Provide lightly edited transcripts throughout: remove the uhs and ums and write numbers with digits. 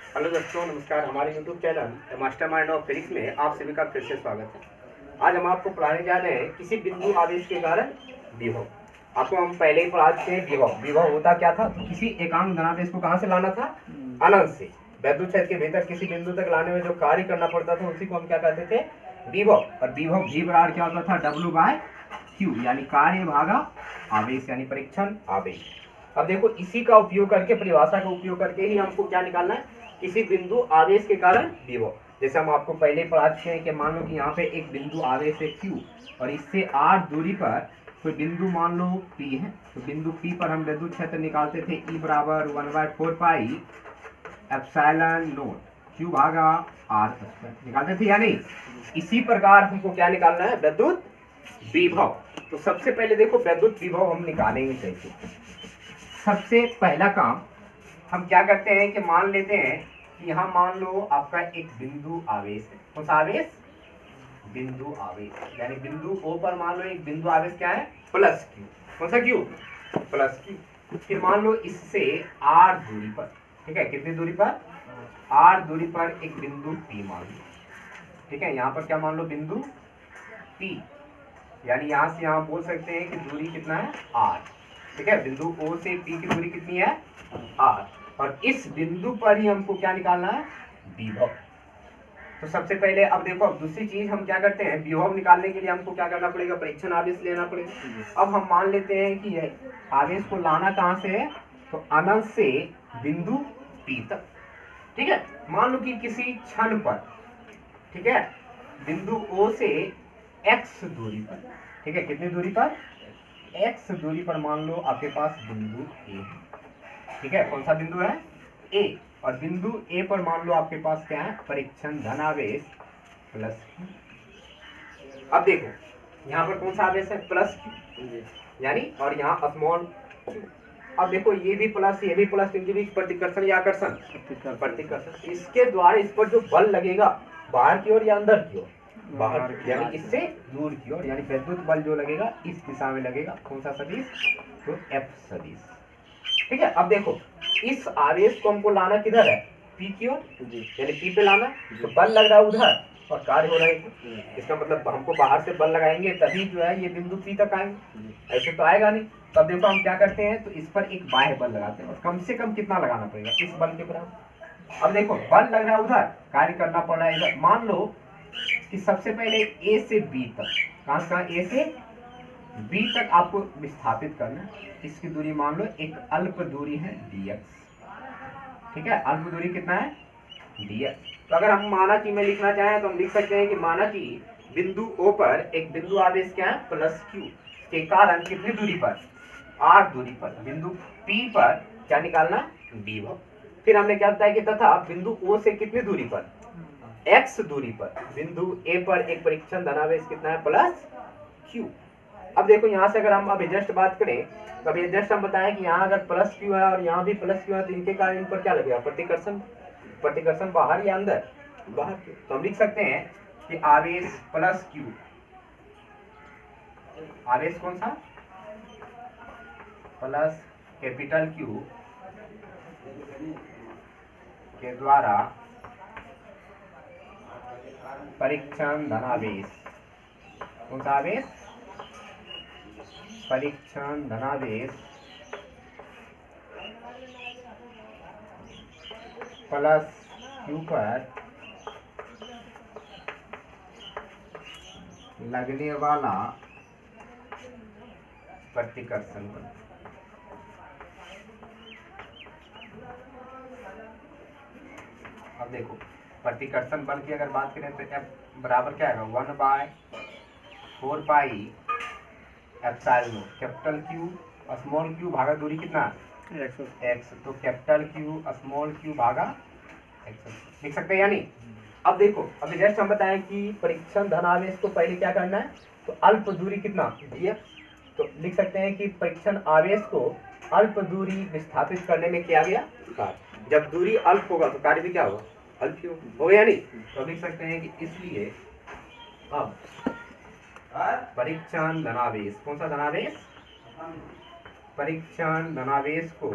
Hello दोस्तों, नमस्कार। हमारे YouTube channel mastermind of physics में आप सभी का फिर से स्वागत है। आज हम आपको पढ़ाने जा रहे हैं किसी बिंदु आवेश के कारण विभव। आपको हम पहले ही पढ़ा चुके हैं विभव। विभव होता क्या था? तो किसी एकांक धनावेश को कहाँ से लाना था? अनंत से वैद्युत क्षेत्र के भीतर किसी बिंदु तक लाने में जो कार्य करना पड़ता था उसी को हम क्या कहते थे? विभव। और विभव भी बराबर क्या होता था? W/Q, यानी कार्य भागा आवेश, यानी परीक्षण आवेश। अब देखो, इसी का उपयोग करके, परिभाषा का उपयोग करके ही हमको क्या निकालना है? किसी बिंदु आवेश के कारण विभव। जैसे हम आपको पहले पढ़ा चुके हैं कि मान लो कि यहाँ पे एक बिंदु आवेश है Q और इससे r दूरी पर कोई बिंदु मान लो P है, तो बिंदु P पर हम विद्युत क्षेत्र निकालते थे E बराबर 1/4 पाई एप्सिलॉन नॉट Q भागा r निकालते थे या नहीं? इसी प्रकार हमको क्या निकालना है? विद्युत विभव। तो सबसे पहले देखो, विद्युत विभव हम निकालेंगे कैसे? सबसे पहला काम हम क्या करते हैं कि मान लेते हैं कि यहाँ मान लो आपका एक बिंदु आवेश है। कौन सा आवेश? बिंदु आवेश, यानी बिंदु O पर मान लो एक बिंदु आवेश क्या है? Plus Q। कौन सा Q? Plus Q। फिर मान लो इससे R दूरी पर, ठीक है, कितनी दूरी पर? R दूरी पर एक बिंदु P मान लो, ठीक है। यहाँ पर क्या मान लो? बिंदु P, यानी यहाँ से यहाँ बोल सकते हैं कि दूरी कितना है? R, ठीक है। बिंदु O से P की दूरी कितनी है? R। और इस बिंदु पर ही हमको क्या निकालना है? विभव। तो सबसे पहले अब देखो, अब दूसरी चीज हम क्या करते हैं? विभव निकालने के लिए हमको क्या करना पड़ेगा? परीक्षण आवेश लेना पड़ेगा। अब हम मान लेते हैं कि आवेश को लाना कहाँ से है? तो अनंत से बिंदु P तक, ठीक है। मान लो कि किसी क्षण पर, ठीक है, बिंदु O से x दूरी पर, ठीक है, कितनी दूरी पर? x दूरी पर मान लो आपके पास बिंदु A है, ठीक है। कौन सा बिंदु है? A। और बिंदु A पर मान लो आपके पास क्या है? परीक्षण धनावेश प्लस Q। अब देखो यहाँ पर कौन सा आवेश है? प्लस Q, यानी, और यहाँ स्मॉल q। अब देखो ये भी प्लस, ये भी प्लस, इनके बीच प्रतिकर्षण या आकर्षण? प्रतिकर्षण। इसके द्वारा इस पर जो बल लगेगा, बाहर की ओर या अंदर की ओर? बाहर, यानी इससे दूर की ओर, यानी विद्युत बल जो लगेगा इस दिशा में लगेगा। कौन सा सदिश? तो F सदिश, ठीक है। अब देखो, इस आवेश को हमको लाना किधर है? P की ओर, यानी P पे लाना। तो बल लग रहा है उधर और कार्य हो रहा है, इसका मतलब हमको बाहर से बल लगाएंगे तभी जो है ये बिंदु P तक आएंगे, ऐसे तो आएगा नहीं। तब देखो हम क्या करते हैं, तो इस पर एक बाह्य बल लगाते हैं, और कम से कम कितना लगाना पड़ेगा? इस बल के बराबर। अब देखो, बल लग रहा है उधर, कार्य करना पड़ रहा है इधर। मान लो कि सबसे पहले A से B तक, कहाँ से कहाँ? A से B तक आपको विस्थापित करना। इसकी दूरी मान लो एक अल्प दूरी है dx, ठीक है। अल्प दूरी कितना है? dx। तो अगर हम माना कि मैं लिखना चाहें तो हम लिख सकते हैं कि माना कि बिंदु O पर एक बिंदु आवेश क्या है? प्लस Q के कारण कितनी दूरी पर? R दूरी पर बिंदु P पर क्या निकालना? विभव। फिर हमने क्या बताया कि तथा बिंदु O से कितनी दूरी पर? x दूरी पर बिंदु A पर एक परीक्षण धनावेश कितना है? Plus Q। अब देखो यहाँ से अगर हम अभी जस्ट बात करें, तो अभी जस्ट हम बताएं कि यहाँ अगर प्लस Q है और यहाँ भी प्लस Q है, तो इनके कारण इन पर क्या लगेगा? प्रतिकर्षण। प्रतिकर्षण बाहर या अंदर? बाहर। तो हम लिख सकते हैं कि आवेश प्लस Q, आवेश कौन सा? प्लस कैपिटल Q के द्वारा परीक्षण धनावेश, कौन सा आवेश? परीक्षण धनावेश प्लस Q पर लगने वाला प्रतिकर्षण बल। अब देखो, प्रतिकर्षण बल की अगर बात करें तो F बराबर क्या है? 1/4 pi epsilon not capital Q small q भागा दूरी कितना? x। तो कैपिटल Q स्मॉल q भागा x लिख सकते हैं या नहीं? अब देखो, अभी जस्ट हम बताएं कि परीक्षण धनावेश को पहले क्या करना है? तो अल्प दूरी कितना? dx। तो लिख सकते हैं कि परीक्षण आवेश को अल्प दूरी विस्थापित करने में किया गया कार्य। जब दूरी अल्प होगा तो कार्य भी क्या होगा? अल्प ही होगा या नहीं? तो लिख सकते हैं कि इसलिए अब परीक्षण धनावेश, कौन सा धनावेश? परीक्षण धनावेश को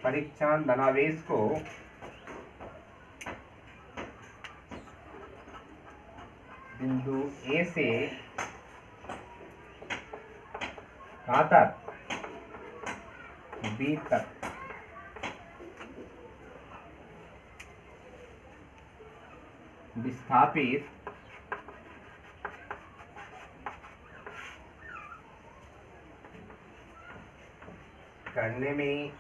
परीक्षण धनावेश को बिंदु ए से कहाँ तक, बी तक विस्थापित करने में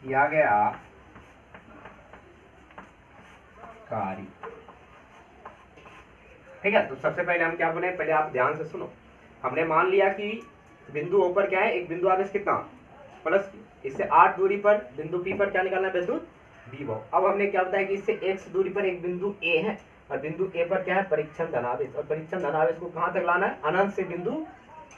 किया गया कार्य। ठीक है, तो सबसे पहले हम क्या बोले, पहले आप ध्यान से सुनो। हमने मान लिया कि बिंदु ओ पर क्या है, एक बिंदु आवेश कितना प्लस, इससे 8 दूरी पर बिंदु पी पर क्या निकालना है, विद्युत विभव। अब हमने क्या बताया कि इससे x दूरी पर एक बिंदु ए है और बिंदु ए पर क्या है, परीक्षण धनावेश, और परीक्षण धनावेश को कहां तक लाना है, अनंत से बिंदु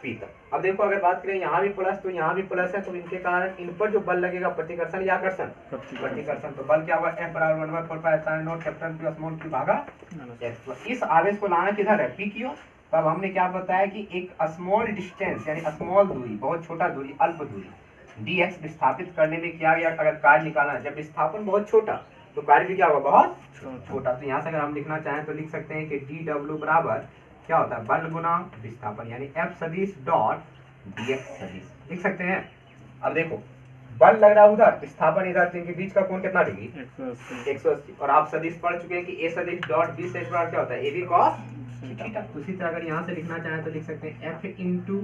पी तक। अब देखो अगर बात करें यहाँ भी प्लस तो यहाँ भी प्लस है, तो इनके कारण इन पर जो बल लगेगा, प्रतिकर्षण या आकर्षण, प्रतिकर्षण, तो बल क्या हुआ, F बराबर 1/4πε0 कैपिटल Q स्मॉल q भागा x। इस आवेश को लाना किधर है, पी की ओर। तब हमने क्या बताया कि एक स्मॉल डिस्टेंस यानी स्मॉल दूरी, बहुत छोटा दूरी, अल्प दूरी dx विस्थापित करने में किया गया अगर कार्य निकालना है, जब विस्थापन बहुत छोटा तो कार्य भी क्या होगा, बहुत छोटा। तो यहाँ से अगर हम लिखना चाहें तो लिख सकते हैं कि dw बराबर क्या होता है, बल गुना विस्थापन, यानी F सदिश डॉट dx सदिश लिख सकते हैं। अब देखो बल लग रहा है उधर, विस्थापन इधर, तो इनके बीच का कोण कितना डिग्री, 180। और आप सदिश पढ़ चुके हैं कि a सदिश डॉट b सदिश बराबर क्या होता है, ab cos थीटा। उसी तरह अगर यहाँ से लिखना चाहें तो लिख सकते हैं F into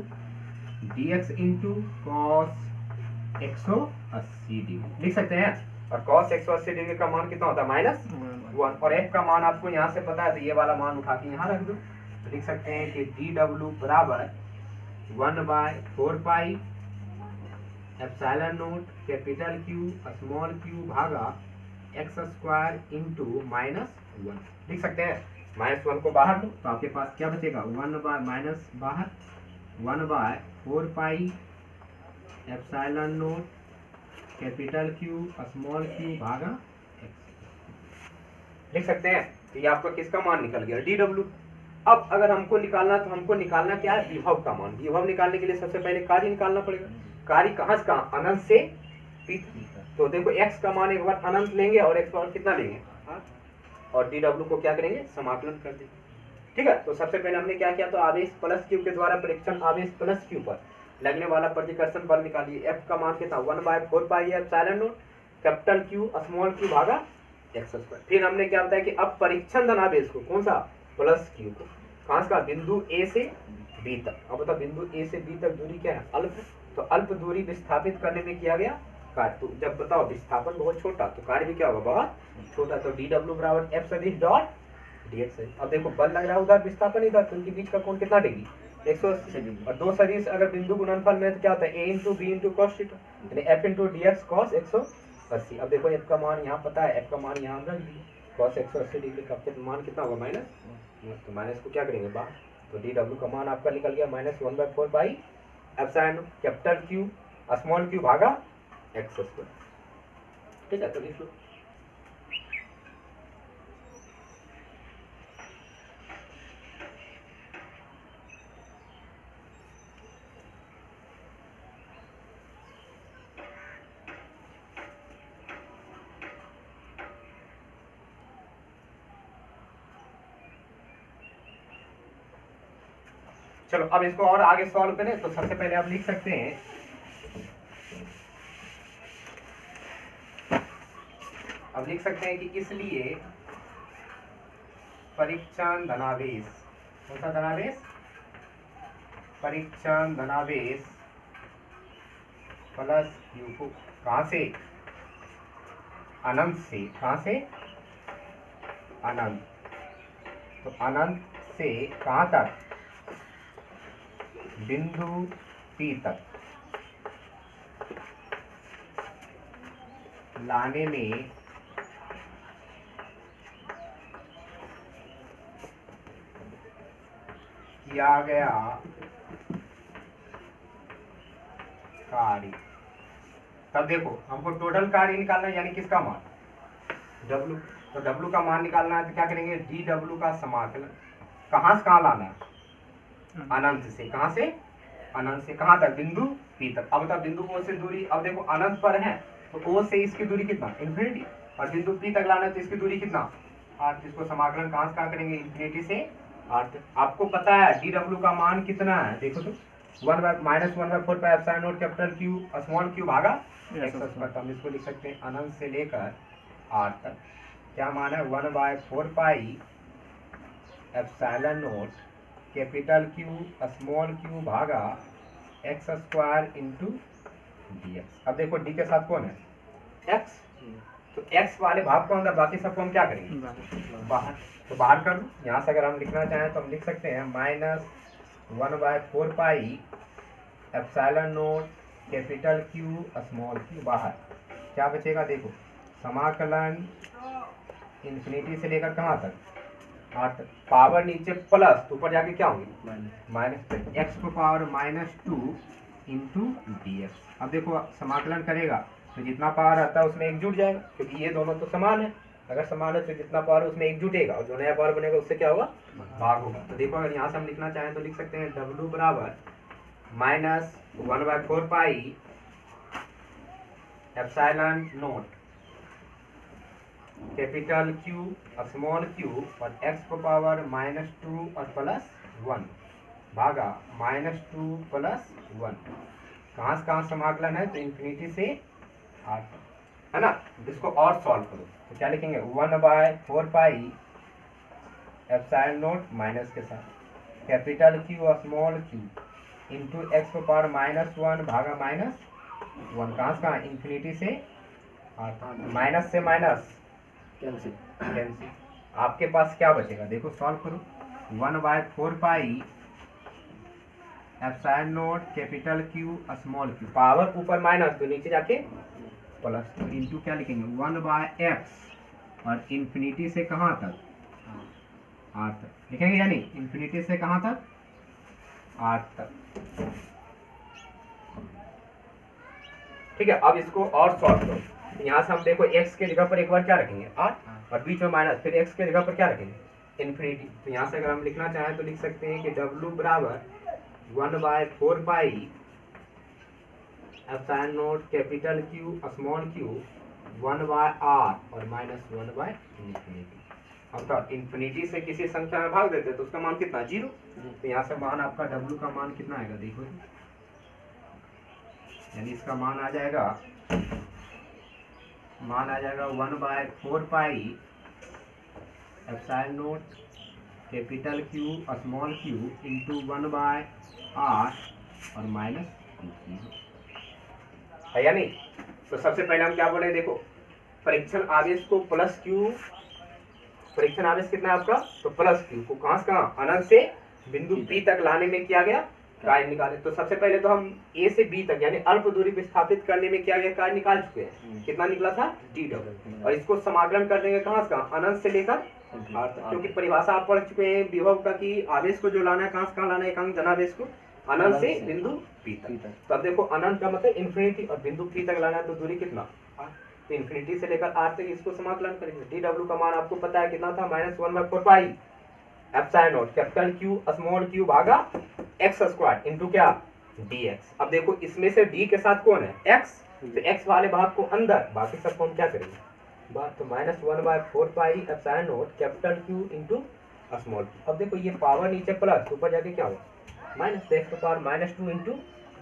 dx into cos 180 degree लिख सकते हैं। और cos 180 डिग्री का मान कितना होता है, -1। और f का मान आपको यहाँ से पता है, तो ये वाला मान उठा के यहाँ रख दो, तो लिख सकते हैं कि dw बराबर 1/4 epsilon capital Q small q भागा x² इंटू -1 लिख सकते हैं। -1 को बाहर लो तो आपके पास क्या बचेगा, 1 बाहर 1/4 epsilon capital Q small q भागा x लिख सकते हैं। तो ये आपका किसका मान निकल गया, dw। अब अगर हमको निकालना, तो हमको निकालना क्या है, विभव का मान। विभव निकालने के लिए सबसे पहले कार्य निकालना पड़ेगा। कार्य कहाँ से कहाँ, अनंत से पी। तो देखो x का मान एक बार अनंत लेंगे और x पर कितना लेंगे, और dw को क्या करेंगे, समाकलन कर देंगे। ठीक है, तो सबसे पहले हमने क्या किया, तो आवेश प्लस q के द्वारा परीक्षण आवेश प्लस q पर लगने वाला प्रतिकर्षण बल निकालिए। F का मान कितना, 1/4 epsilon capital Q small q भागा x²। फिर हमने क्या बताया कि अब परीक्षण धनावेश को, कौन सा, प्लस q को, कहां से, बिंदु a से b तक। अब बता बिंदु a से b तक दूरी क्या है, अल्प है, तो अल्प दूरी विस्थापित करने में किया गया कार्य। तो जब बताओ विस्थापन बहुत छोटा तो कार्य भी क्या होगा, बहुत छोटा। तो dw बराबर f सदिश डॉट dx है। अब देखो बल लग रहा है उधर, विस्थापन इधर, तो उनके बीच का कोण कितना डिग्री, 180। और दो सदिश अगर बिंदु गुणनफल में तो क्या होता है, a into b into cos theta, यानी f इंटू dx cos 180। अब देखो f का मान यहाँ पता है, f का मान यहाँ रख दिए, cos 180 डिग्री का मान कितना होगा, माइनस, तो माइनस को क्या करेंगे बाहर, तो dw का मान आपका निकल गया -1/4 epsilon capital Q small q भागा x²। ठीक है, तो लिख लो। चलो अब इसको और आगे सॉल्व करें, तो सबसे पहले आप लिख सकते हैं, अब लिख सकते हैं कि इसलिए परीक्षण धनावेश, कौन सा धनावेश, परीक्षण धनावेश प्लस q को कहां से, अनंत से, कहां से, अनंत, तो अनंत से कहां तक, बिंदु P तक लाने में किया गया कार्य। तब देखो हमको टोटल कार्य निकालना है, यानी किसका मान, W। तो W का मान निकालना है तो क्या करेंगे, dw का समाकलन कहां से कहां लाना है, अनंत से, कहां से, अनंत से कहां तक, बिंदु P पी तक। अब बताओ बिंदु O से दूरी, अब देखो अनंत पर है तो O से इसकी दूरी कितना, इन्फिनिटी, और बिंदु P तक लाना है तो इसकी दूरी कितना, 8। इसको समाकलन कहाँ से कहाँ करेंगे, इन्फिनिटी से 8। आपको पता है डी डब्ल्यू का मान कितना है, देखो तो -1/4 कैपिटल क्यू स्मॉल क्यू भागा एक्स स्क्वायर। हम इसको लिख सकते हैं अनंत से लेकर 8 तक। क्या मान है, 1/4 pi epsilon not capital Q small Q भागा x square into d x. अब देखो डी के साथ कौन है, एक्स, तो एक्स वाले भाग को अंदर, बाकी सबको हम क्या करेंगे बाहर। तो बाहर कर दो, यहाँ से अगर हम लिखना चाहें तो हम लिख सकते हैं -1/4 pi epsilon not capital Q small Q बाहर। क्या बचेगा, देखो समाकलन इन्फिनिटी से लेकर कहाँ तक, 8 तक। पावर नीचे प्लस, ऊपर जाके क्या होगी माइनस, एक्स को पावर -2 इंटू डी एक्स। अब देखो समाकलन करेगा तो जितना पावर आता है उसमें एक जुट जाएगा, क्योंकि ये दोनों तो समान है। अगर समान है तो जितना पावर उसमें एक जुटेगा, और जो नया पावर बनेगा उससे क्या होगा, भाग होगा। तो देखो अगर यहाँ से हम लिखना चाहें तो लिख सकते हैं W बराबर -1/4 pi epsilon not capital Q small Q और एक्स को पावर -2 और +1 भागा -2 + 1। कहाँ से कहाँ समाकलन है, तो इन्फिनिटी से 8, है ना। इसको और सॉल्व करो तो क्या लिखेंगे, 1/4 पाई एप्सिलॉन नॉट माइनस के साथ capital Q small Q into x को पावर -1 भागा -1। कहाँ से कहाँ, इन्फिनिटी से 8। माइनस से माइनस कैंसिल। आपके पास क्या बचेगा, देखो सॉल्व करो, 1/4 pi epsilon not capital Q small Q, power ऊपर माइनस तो नीचे जाके प्लस, तो इंटू क्या लिखेंगे 1/x और इन्फिनिटी से कहाँ तक, 8 तक लिखेंगे, यानी इन्फिनिटी से कहाँ तक, 8 तक। ठीक है, अब इसको और सॉल्व करो। यहाँ से हम देखो x के जगह पर एक बार क्या रखेंगे 8 और बीच में माइनस, फिर x के जगह पर क्या रखेंगे इन्फिनिटी। तो यहाँ से अगर हम लिखना चाहें तो लिख सकते हैं कि W बराबर 1/4 pi epsilon not capital Q small Q 1/r और -1/इन्फिनिटी। अब तो इन्फिनिटी से किसी संख्या में भाग देते तो उसका मान कितना, 0। तो यहाँ से मान आपका W का मान कितना आएगा, देखो, यानी इसका मान आ जाएगा 1/4 pi epsilon not capital Q small Q into 1/r और -2 है या नहीं। तो सबसे पहले हम क्या बोले, देखो परीक्षण आवेश को प्लस क्यू, परीक्षण आवेश कितना है आपका, तो प्लस क्यू को कहाँ से कहाँ, अनंत से बिंदु P तक लाने में किया गया कार्य निकाले। तो सबसे पहले तो हम A से B तक यानी अल्प दूरी विस्थापित करने में किया गया कार्य निकाल चुके हैं। कितना निकला था, d, और इसको समाकलन कर देंगे कहाँ से कहाँ, अनंत से लेकर r तक, क्योंकि परिभाषा आप पढ़ चुके हैं विभव का कि आवेश को जो लाना है कहाँ से कहाँ लाना है, एकांक धनावेश को अनंत से बिंदु P तक। तो अब देखो अनंत का मतलब इन्फिनिटी, और बिंदु P तक लाना है तो दूरी कितना, तो इन्फिनिटी से लेकर r तक इसको समाकलन करेंगे। डी का मान आपको पता है कितना था, -1/4 pi epsilon not capital Q small Q भागा एक्स स्क्वायर इंटू क्या, dx। अब देखो इसमें से d के साथ कौन है, x, तो x वाले भाग को अंदर, बाकी सबको हम क्या करेंगे बात, तो -1/4 pi epsilon not capital Q into small Q. अब देखो ये पावर नीचे प्लस, ऊपर जाके क्या होगा माइनस, तो x की पावर -2 इंटू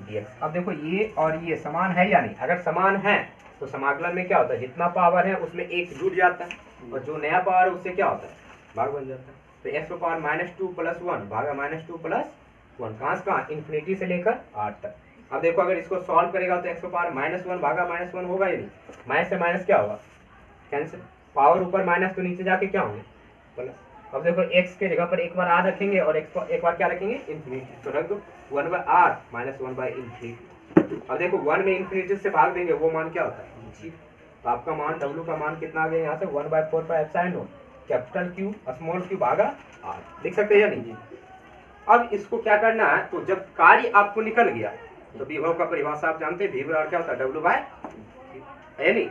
dx। अब देखो ये और ये समान है या नहीं, अगर समान है तो समाकलन में क्या होता है, जितना पावर है उसमें एक जुट जाता है, और जो नया पावर है उससे क्या होता है, भाग बन जाता है। तो x की पावर -2 + 1 भागा -2 + 1, कहाँ से कहाँ, इन्फिनिटी से लेकर 8 तक। अब देखो अगर इसको सॉल्व करेगा तो x की पावर -1 भागा -1 होगा या नहीं, माइनस से माइनस क्या होगा कैंसिल, पावर ऊपर माइनस तो नीचे जाके क्या होंगे प्लस। अब देखो x के जगह पर एक बार r रखेंगे और एक बार क्या रखेंगे इन्फिनिटी, तो रख दो 1/r -1/इन्फिनिटी। अब देखो 1 में इन्फिनिटी से भाग देंगे वो मान क्या होता है, तो आपका मान W का मान कितना आ गया यहाँ से 1/4 pi epsilon not capital Q small Q भागा r, लिख सकते हैं या नहीं। अब इसको क्या करना है, तो जब कार्य आपको निकल गया तो विभव का परिभाषा आप जानते हैं, V बराबर क्या होता है, W बाय, है नहीं।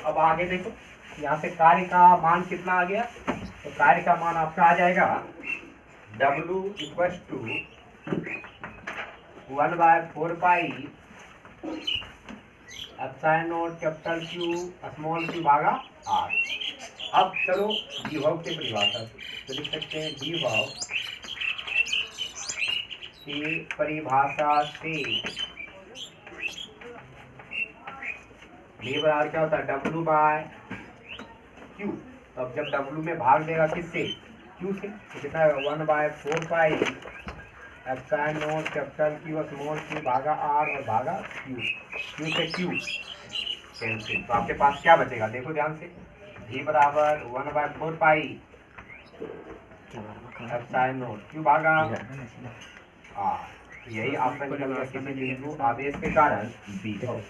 अब आगे देखो, यहाँ से कार्य का मान कितना आ गया, तो कार्य का मान आपका आ जाएगा W equal to 1/4 pi epsilon not capital Q small q भागा R। अब चलो विभव की परिभाषा से, तो लिख सकते हैं विभव की परिभाषा से V बराबर क्या होता है W बाय Q। तो अब जब W में भाग देगा किससे, Q से, तो कितना है 1/4 pi epsilon not capital Q small q भागा R और भागा Q। Q से Q कैंसिल, तो आपके पास क्या बचेगा, देखो ध्यान से, V बराबर 1/4 पाई एप्सिलॉन नॉट Q भागा R। यही आपका निकल गया किसी बिंदु आवेश के कारण विभव।